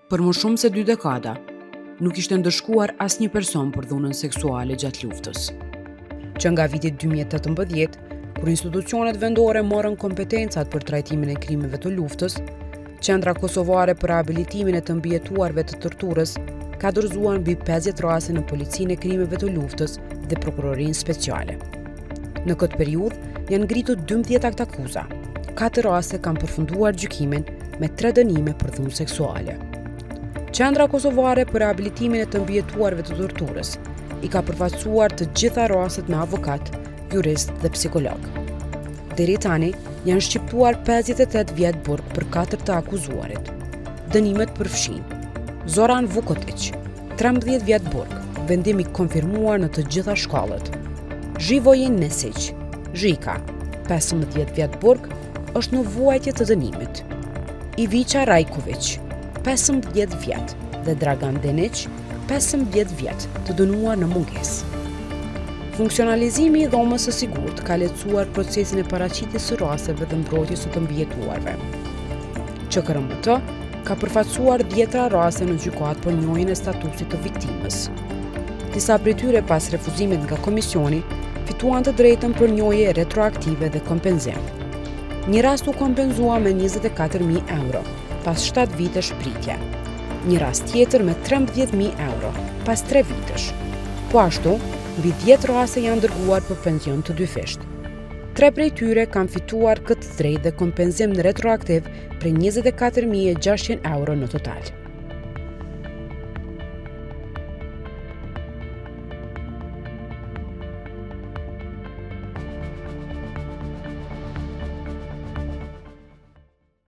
Për më shumë se 2 dekada, nuk ishte ndëshkuar asnjë person për dhunën seksuale gjatë luftës. Që nga viti 2018, kur institucionet vendore morën kompetencat për trajtimin e krimeve të luftës, Qendra Kosovare për Rehabilitimin e të mbijetuarve të torturës ka dorëzuar mbi 50 raste në Policinë e Krimeve të Luftës dhe Prokurorinë Speciale. Në këtë periudhë janë ngritur 12 akt akuza. 4 raste kanë përfunduar gjykimin me 3 dënime për dhunë seksuale. Qendra Kosovare për Rehabilitimin e të mbijetuarve të torturës i ka përfaqësuar të gjitha rastet me avokat, jurist dhe psikolog. Deri tani janë shqiptuar 58 vjet burg për 4 të akuzuarit. Dënimet përfshijnë: Zoran Vukotić, 13 vjet burg, vendim i konfirmuar në të gjitha shkallët. Živojin Nesić, Zhika, 15 vjet burg, është në vuajtje të dënimit. Ivica Rajković, 15 vjet, dhe Dragan Denić, 15 vjet, të dënuar në mungesë. Funksionalizimi i dhomës së sigurt ka lehtësuar procesin e paraqitjes së rasteve dhe mbrojtjes së të mbijetuarve. QKRMT ka përfaqësuar 10 raste në gjykatë për njohjen e statusit të viktimës. Disa prej tyre pas refuzimit nga komisioni fituan të drejtën për njohje retroaktive dhe kompenzim. Një rast u kompenzua me 24.000 euro pas 7 vitesh pritje. Një rast tjetër me 13.000 euro pas 3 vitesh. Po ashtu, mbi 10 raste janë dërguar për pension të dyfisht. 3 prej tyre kanë fituar këtë drejtë dhe kompenzim në retroaktiv për 24.600 euro në total.